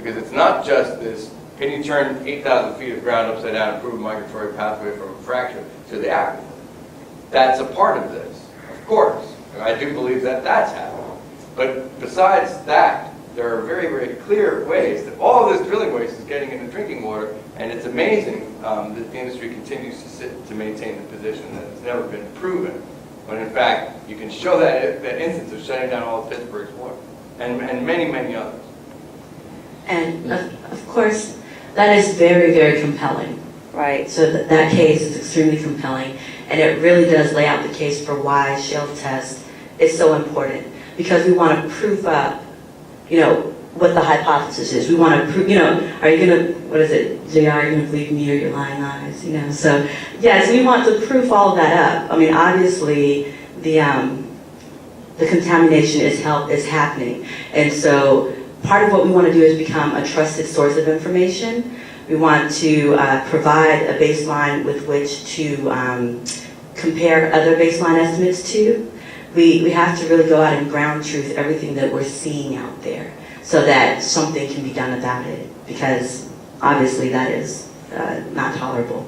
because it's not just this, can you turn 8,000 feet of ground upside down and improve a migratory pathway from a fracture to the aquifer? That's a part of this, of course. And I do believe that that's happening. But besides that, there are very, very clear ways that all this drilling waste is getting into drinking water, and it's amazing that the industry continues to maintain the position that it's never been proven, when in fact you can show that instance of shutting down all of Pittsburgh's water, and many, many others. And of course, that is very, very compelling, right? So that case is extremely compelling, and it really does lay out the case for why ShaleTest is so important, because we want to prove up, what the hypothesis is. We want to prove, are you going to, what is it, JR, are you going to believe me or your lying eyes, So, yes, we want to proof all of that up. I mean, obviously, the contamination is happening. And so, part of what we want to do is become a trusted source of information. We want to provide a baseline with which to compare other baseline estimates to. We have to really go out and ground truth everything that we're seeing out there, so that something can be done about it, because obviously that is not tolerable.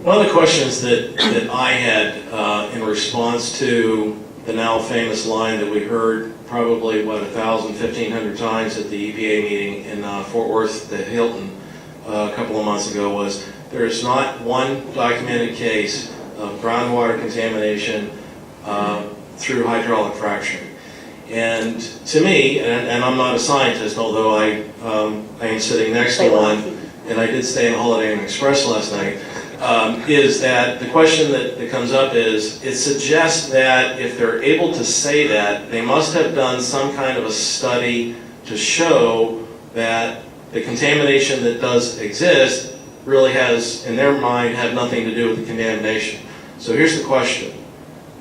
One of the questions that I had in response to the now famous line that we heard probably, 1,000, 1,500 times at the EPA meeting in Fort Worth, the Hilton, a couple of months ago, was there is not one documented case of groundwater contamination through hydraulic fracturing. And to me, and I'm not a scientist, although I am sitting next to one, and I did stay in Holiday Inn Express last night, is that the question that comes up is, it suggests that if they're able to say that, they must have done some kind of a study to show that the contamination that does exist really has, in their mind, have nothing to do with the contamination. So here's the question.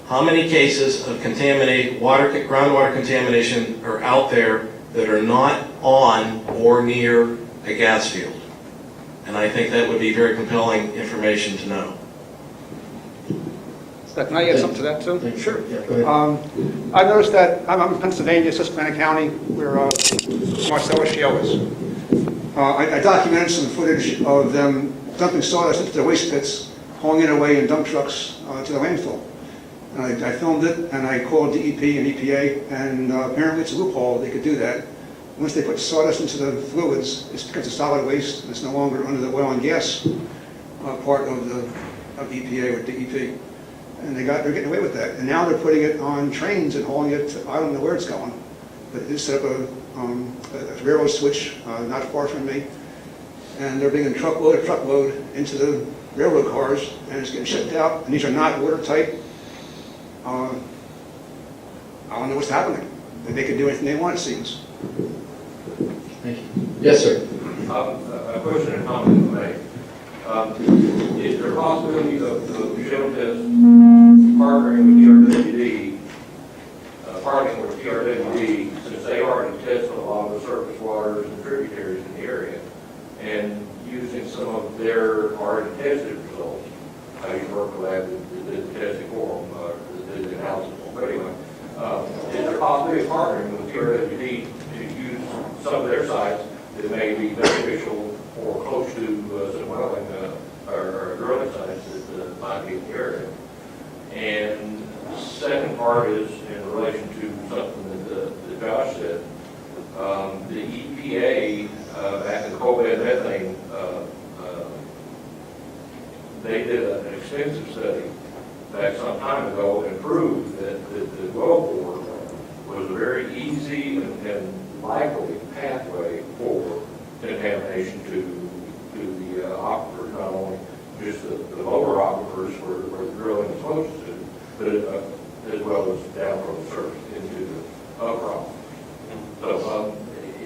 How many cases of groundwater contamination are out there that are not on or near a gas field? And I think that would be very compelling information to know. Can I add something to that too? Sure. Yeah, go ahead. I noticed that I'm in Pennsylvania, Susquehanna County, where Marcellus Shale is. I documented some footage of them dumping sawdust into their waste pits, hauling it away in dump trucks to the landfill. And I filmed it, and I called DEP and EPA, and apparently it's a loophole. They could do that. Once they put sawdust into the fluids, it becomes a solid waste, and it's no longer under the oil and gas part of EPA or DEP. And they're getting away with that. And now they're putting it on trains and hauling it to, I don't know where it's going, but they set up a railroad switch not far from me, and they're bringing truckload after truckload into the railroad cars, and it's getting shipped out. And these are not watertight. I don't know what's happening. They could do anything they want, it seems. Thank you. Yes, sir. A question and comment to make. Is there a possibility of the ShaleTest partnering with TRWD, since they already test a lot of the surface waters and tributaries in the area, and using some of their already tested results? I used to work with lab that did the testing for them, that did the analysis. But anyway, is there a possibility of partnering with TRWD to use some of their sites that may be beneficial or close to some welling or drilling sites that might be in the area? And the second part is in relation to something that Josh said. The EPA, back in the coal bed methane, they did an extensive study back some time ago and proved that the well bore was a very easy and likely pathway for contamination to the aquifers, not only just the lower aquifers where the drilling is closest to, but as well as down from the surface into the upper aquifer. So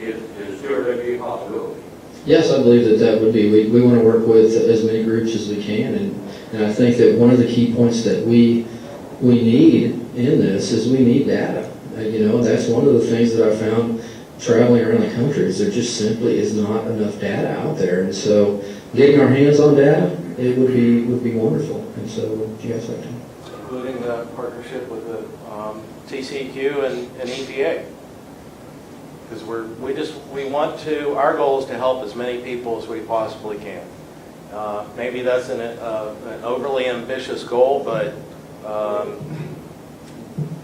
is there a possibility? Yes, I believe that would be. We want to work with as many groups as we can, and I think that one of the key points that we need in this is we need data. That's one of the things that I found traveling around the country is there just simply is not enough data out there, and so getting our hands on data, it would be wonderful. And so, would you guys like to? Including the partnership with the TCEQ and EPA. Because our goal is to help as many people as we possibly can. Maybe that's an overly ambitious goal, but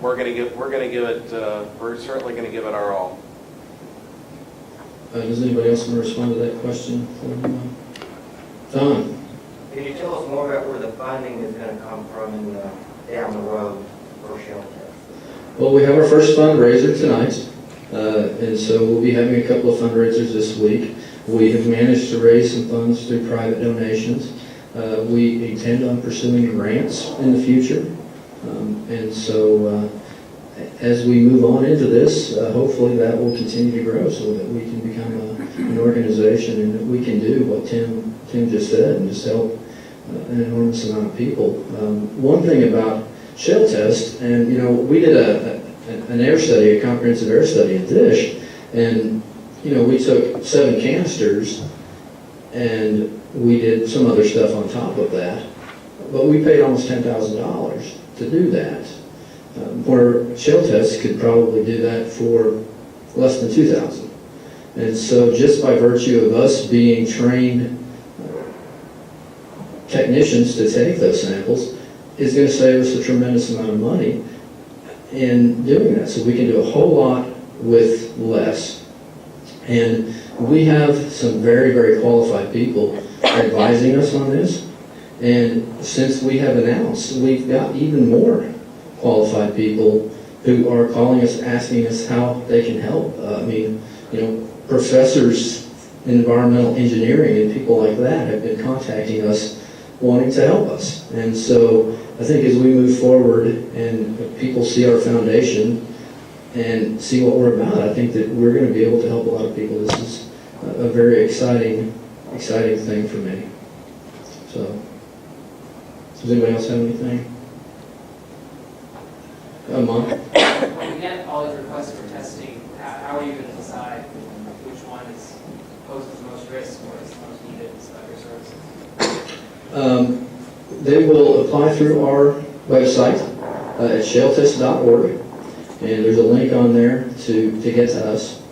we're certainly going to give it our all. Does anybody else want to respond to that question? Don? Can you tell us more about where the funding is going to come from down the road for ShaleTest? Well, we have our first fundraiser tonight, and so we'll be having a couple of fundraisers this week. We have managed to raise some funds through private donations. We intend on pursuing grants in the future, and so as we move on into this, hopefully that will continue to grow so that we can become an organization and that we can do what Tim just said and just help an enormous amount of people. One thing about ShaleTest, and we did an air study, a comprehensive air study at DISH, and we took 7 canisters and we did some other stuff on top of that, but we paid almost $10,000 to do that. Where ShaleTest could probably do that for less than $2,000. And so just by virtue of us being trained technicians to take those samples is going to save us a tremendous amount of money in doing that. So we can do a whole lot with less. And we have some very, very qualified people advising us on this. And since we have announced, we've got even more qualified people who are calling us, asking us how they can help. Professors in environmental engineering and people like that have been contacting us wanting to help us. And so I think as we move forward and people see our foundation and see what we're about, I think that we're going to be able to help a lot of people. This is a very exciting thing for me. So, does anybody else have anything? Come on. When you get all these requests for testing, how are you going to decide which one poses the most risk or is most needed of your services? They will apply through our website at shaletest.org, and there's a link on there to get to us,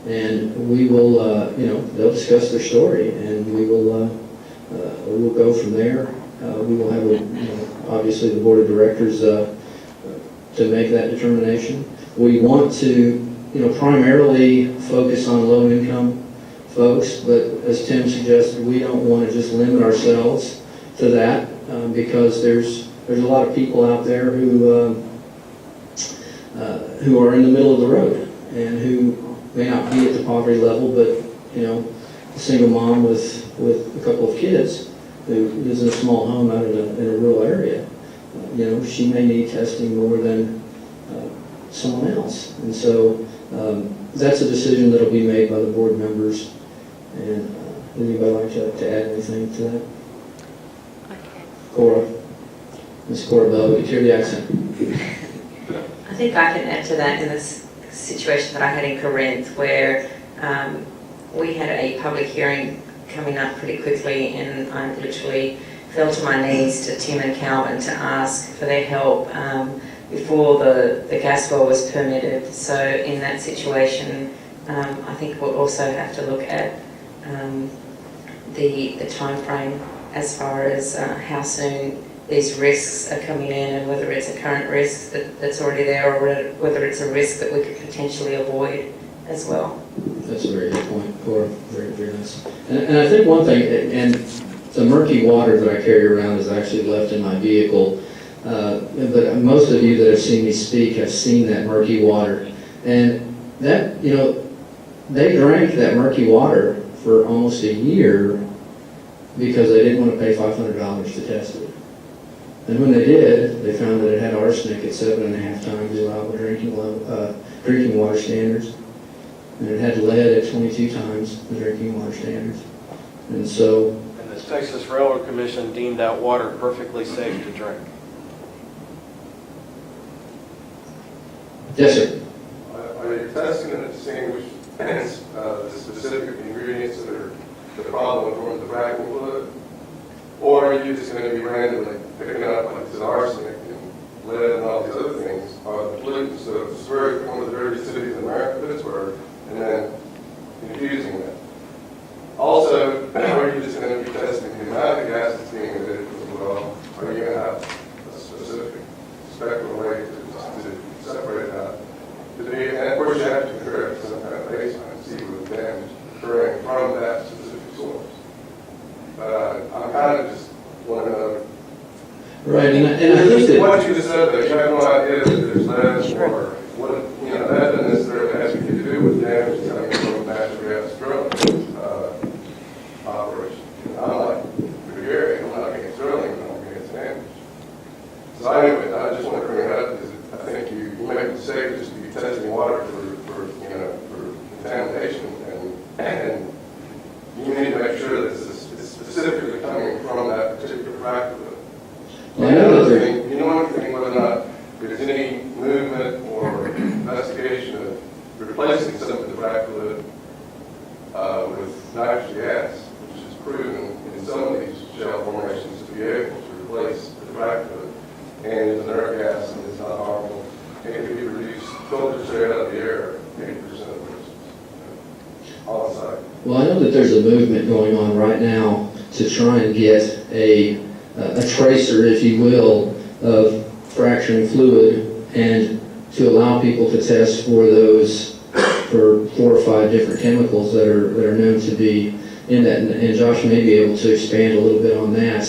and we will, they'll discuss their story, and we'll go from there. We will have, obviously, the board of directors to make that determination. We want to, primarily focus on low-income folks, but as Tim suggested, we don't want to just limit ourselves to that because there's a lot of people out there who are in the middle of the road and who may not be at the poverty level, but a single mom with a couple of kids who lives in a small home out in a rural area. She may need testing more than someone else. And so that's a decision that will be made by the board members. And would anybody like to add anything to that? Okay. Cora? Ms. Cora Bell, we could hear the accent. I think I can add to that in this situation that I had in Corinth where we had a public hearing coming up pretty quickly and I literally fell to my knees to Tim and Calvin to ask for their help before the gas well was permitted. So in that situation, I think we'll also have to look at the time frame as far as how soon these risks are coming in and whether it's a current risk that's already there or whether it's a risk that we could potentially avoid as well. That's a very good point, Cora. Very, very nice. And I think one thing, and the murky water that I carry around is actually left in my vehicle. But most of you that have seen me speak have seen that murky water. And that, they drank that murky water for almost a year because they didn't want to pay $500 to test it. And when they did, they found that it had arsenic at 7.5 times allowable drinking water standards. And it had lead at 22 times the drinking water standards. And so... And the Texas Railroad Commission deemed that water perfectly safe to drink. Yes, sir. Are you testing and distinguish the specific ingredients that are the problem in the fracking fluid? Or are you just going to be randomly picking up like this arsenic and lead and all these other things are the pollutants? So it's one of the dirty cities in America, Pittsburgh, and then infusing that. Also, are you just going to be testing the amount of gas that's being emitted from the well? Are you going to have a specific spectral rate to separate it out? And of course, you have to compare it to some kind of baseline to see what the damage occurring from that specific source. I'm kind of just want to know. Right, and I think that... What you just said, that you have no idea that there's lead or what, that doesn't necessarily have anything to do with damage coming from natural gas drilling operation. I'm like, Gary, I'm not against drilling, I'm against damage. So anyway, I just want to bring it up because I think you make a mistake just to be testing water for contamination, and you need to make sure that it's specifically coming from that particular frac fluid. You know anything whether or not there's any movement or investigation of replacing some of the frac fluid with nitrogen gas, which is proven in some of these shale formations to be able to replace the frac fluid, and it's an air gas and it's not harmful. It can be produced, filtered straight out of the air, 80% of it on site. Well, I know that there's a movement going on right now to try and get a tracer, if you will, of fracturing fluid, and to allow people to test for those, for 4 or 5 different chemicals that are known to be in that. And Josh may be able to expand a little bit on that,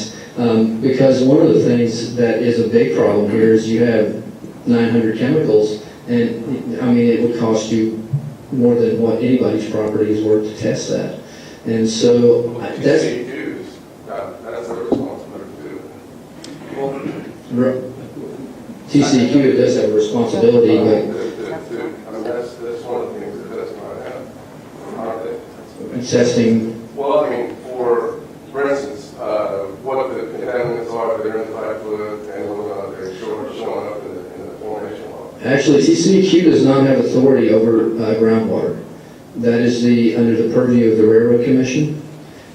because one of the things that is a big problem here is you have 900 chemicals, and I mean, it would cost you more than what anybody's property is worth to test that. And so that's their responsibility to do it. TCEQ does have a responsibility, but I mean, that's one of the things that does not have, aren't they? Testing. Well, I mean, for instance, what the contaminants are that are in the pipe fluid and whether or not they're showing up in the formation log. Actually, TCEQ does not have authority over groundwater. That is under the purview of the Railroad Commission.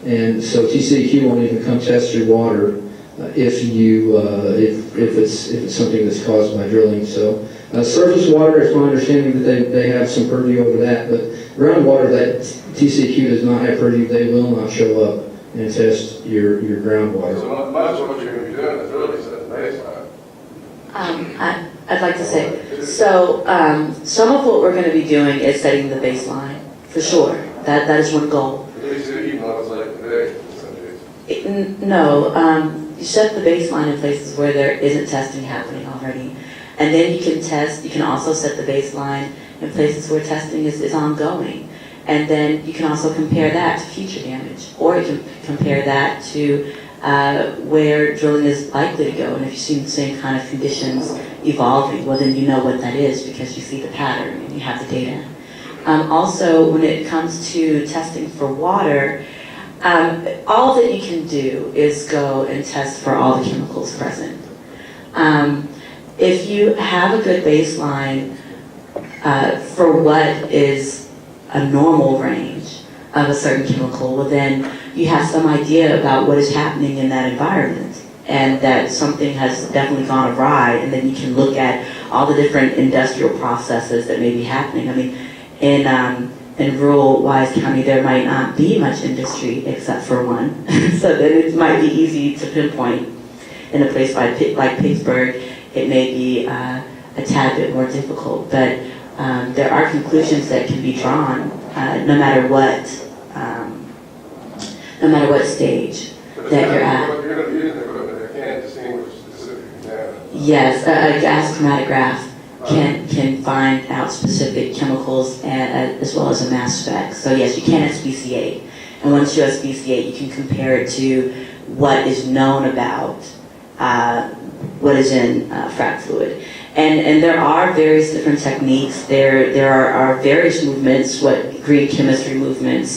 And so TCEQ won't even come test your water if it's something that's caused by drilling. So surface water, it's my understanding that they have some purview over that, but groundwater that TCEQ does not have purview, they will not show up and test your groundwater. So much of what you're going to be doing is really setting baseline. I'd like to say, so some of what we're going to be doing is setting the baseline, for sure. That is one goal. At least even though it's late today, in some cases. No, you set the baseline in places where there isn't testing happening already. And then you can also set the baseline in places where testing is ongoing. And then you can also compare that to future damage. Or you can compare that to where drilling is likely to go. And if you see the same kind of conditions evolving, well then you know what that is because you see the pattern and you have the data. Also, when it comes to testing for water, all that you can do is go and test for all the chemicals present. If you have a good baseline for what is a normal range of a certain chemical, well then you have some idea about what is happening in that environment and that something has definitely gone awry, and then you can look at all the different industrial processes that may be happening. I mean, in rural Wise County, there might not be much industry except for one. So then it might be easy to pinpoint. In a place like Pittsburgh, it may be a tad bit more difficult. But there are conclusions that can be drawn no matter what stage that you're at. You're going to be using equipment that can't distinguish specific contaminants. Yes, a gas chromatograph can find out specific chemicals as well as a mass spec. So yes, you can SPCate. And once you SPCate, you can compare it to what is known about what is in frac fluid. And there are various different techniques. There are various movements, green chemistry movements,